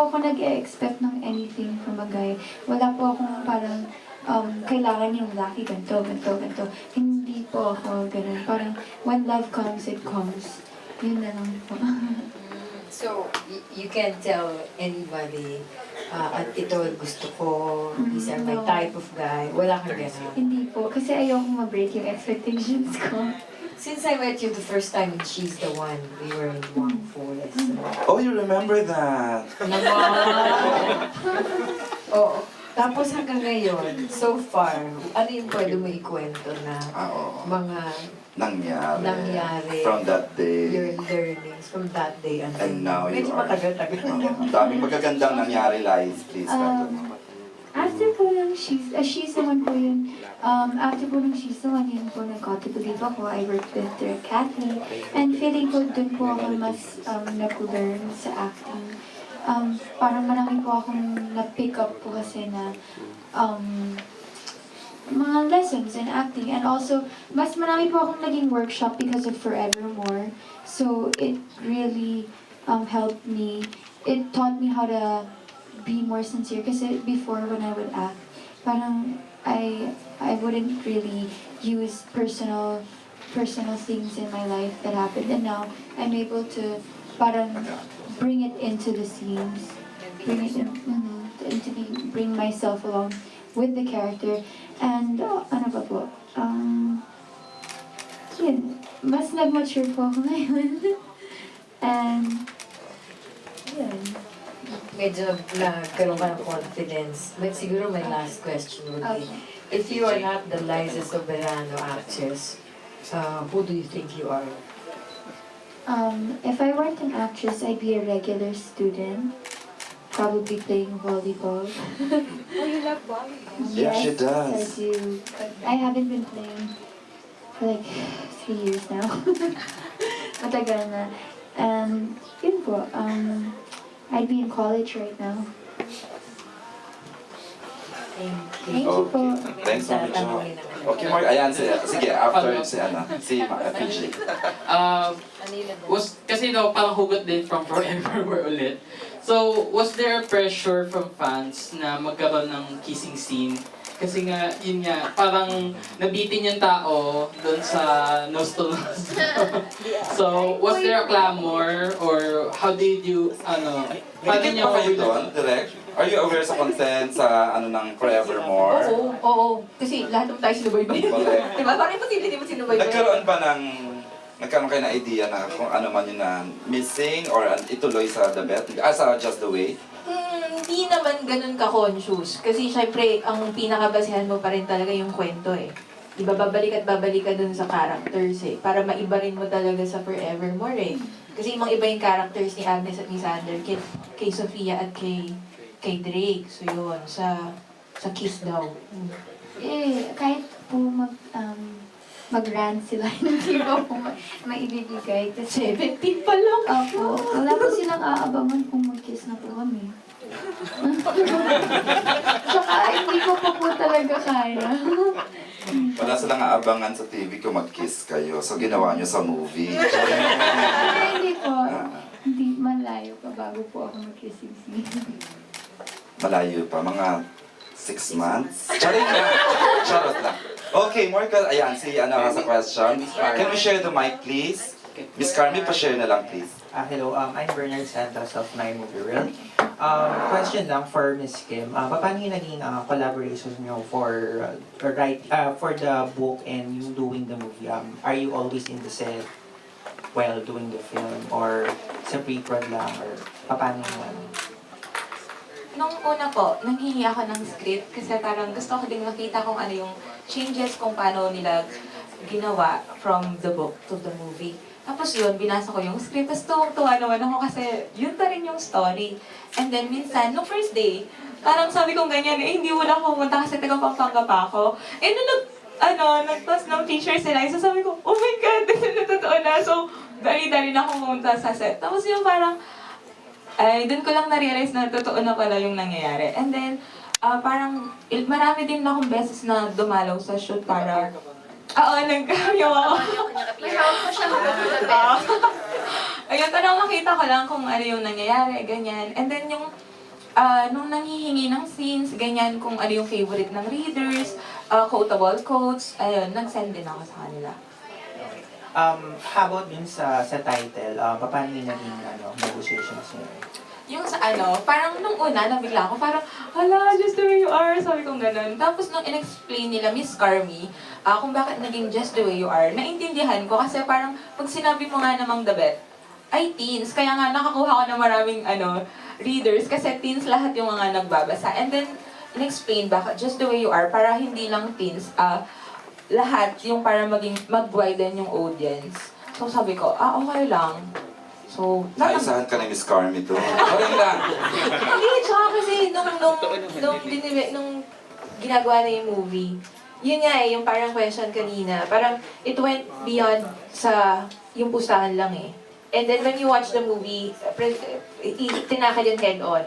po ako nag-e-expect ng anything from a guy. Wala po akong parang kailangan yung laki ganito, ganito, ganito. Hindi po ako ganun. Parang when love comes, it comes. Yun na lang po. So, you can tell anybody, at ito gusto ko, these are my No. type of guy. Wala kang gano'n. Hindi po. Kasi ayoko ma-break yung expectations ko. Since I met you the first time in She's the One, we were in Wang Forest. Oh, you remember that? Oo. Tapos hanggang ngayon, so far, ano yung pwede mo ikwento na Oo. mga Nangyari. From that your day. learnings from that day until And now you medyo are. matagal-tagal. Ang daming magagandang nangyari, Lies. Please, After po ng She's the One po yun, after po ng She's the One, yun po nag-got to believe ako. I worked with Direk Cathy. And feeling ko dun po ako mas nag-learn sa acting. Parang marami po akong na-pick up po kasi na mga lessons in acting. And also, mas marami po akong naging workshop because of Forevermore. So, it really helped me. It taught me how to be more sincere. Kasi before, when I would act, parang I wouldn't really use personal things in my life that happened. And now, I'm able to parang bring it into the scenes. Bring it in, bring myself along with the character. And, ano pa po? Yun. Mas nag-mature po ako ngayon. And, yun. Medyo nagkaroon ka ng confidence. But siguro my last question would be, Okay. if you are not the Liza Soberano actress, who do you think you are? If I weren't an actress, I'd be a regular student. Probably playing volleyball. Oh, you love volleyball? Yeah, she does. I do. But I haven't been playing for like 3 years now. Matagal na. And yun po, I'd be in college right now. Thank you po. Thanks so much. Okay, Mark, ayan, sige, after si PJ. Kasi parang hugot din from Forevermore ulit. So, was there a pressure from fans na magkaroon ng kissing scene? Kasi nga, yun nga, parang nabitin yung tao doon sa nose to nose. So, was there a clamor or how did you, paano Nakikip niyo pa kayo doon, direct? Are you aware sa consent sa ng Forevermore? Oo. Kasi lahat naman tayo sinubaybay. Correct. Diba? Parang imposible hindi mo sinubaybay. Nagkaroon kayo na idea na kung ano man yun na missing or ituloy sa The Bet? Sa Just the Way? Hindi naman ganun ka-conscious. Kasi syempre, ang pinakabasihan mo pa rin talaga yung kwento eh. Diba, babalik ka dun sa characters eh. Para maiba rin mo talaga sa Forevermore eh. Kasi ibang iba yung characters ni Agnes at ni Sander, kay Sofia at kay Drake. So yun, sa Kiss daw. Kahit po mag-rant sila, hindi ko po maibibigay. Kasi 17 pa lang. Opo. Wala po silang aabangan kung mag-kiss na po kami. Tsaka hindi ko po talaga kaya. Wala silang aabangan sa TV kung mag-kiss kayo. So, ginawa nyo sa movie. Ay, hindi po. Hindi, malayo pa bago po ako mag-kissing scene. Malayo pa, mga 6 months. Charot lang. Okay, more ayan, sa question. Can we share the mic, please? Miss Carmi, pa-share na lang, please. Hello, I'm Bernard Santos of My Movie World. Question lang for Miss Kim. Paano yung naging collaboration nyo for the book and you doing the movie? Are you always in the set while doing the film or sa pre-prod lang or paano yung Nung una po, nanghihingi ako ng script kasi parang gusto ko din makita kung ano yung changes kung paano nila ginawa from the book to the movie. Tapos yun, binasa ko yung script. Tapos tuwang-tuwa naman ako kasi yun pa rin yung story. And then minsan, nung first day, parang sabi kong ganyan, hindi wala ako pumunta kasi taga Pampanga pa ako. Nung nag-post ng picture sila, so sabi ko, oh my God, na totoo na. So, dali-dali na ako pumunta sa set. Tapos yung parang, doon ko lang na-realize na totoo na pala yung nangyayari. And then, parang marami din akong beses na dumalaw sa shoot para... Oo, nagkamayaw ako. May hawak ko siya Ayun, parang makita ko lang kung ano yung nangyayari, ganyan. And then yung nung nanghihingi ng scenes, ganyan kung ano yung favorite ng readers, quotable quotes, ayun, nag-send din ako sa kanila. How about dun sa title? Paano yung naging negotiations niyo? Yung sa parang nung una, nabigla ako, parang, hala, just the way you are, sabi kong ganun. Tapos nung in-explain nila, Miss Carmi, kung bakit naging just the way you are, naintindihan ko kasi parang pag sinabi mo nga namang the bet, ay teens, kaya nga nakakuha ko ng maraming readers kasi teens lahat yung mga nagbabasa. And then, in-explain bakit just the way you are, para hindi lang teens, lahat yung para mag-widen yung audience. So sabi ko, okay lang. So, Naisahan ka ni Miss Carmi to. Charing lang. Hindi, tsaka kasi nung ginagawa na yung movie, yun nga yung parang question kanina, parang it went beyond sa yung pustahan lang eh. And then when you watch the movie, tinakal yun head on.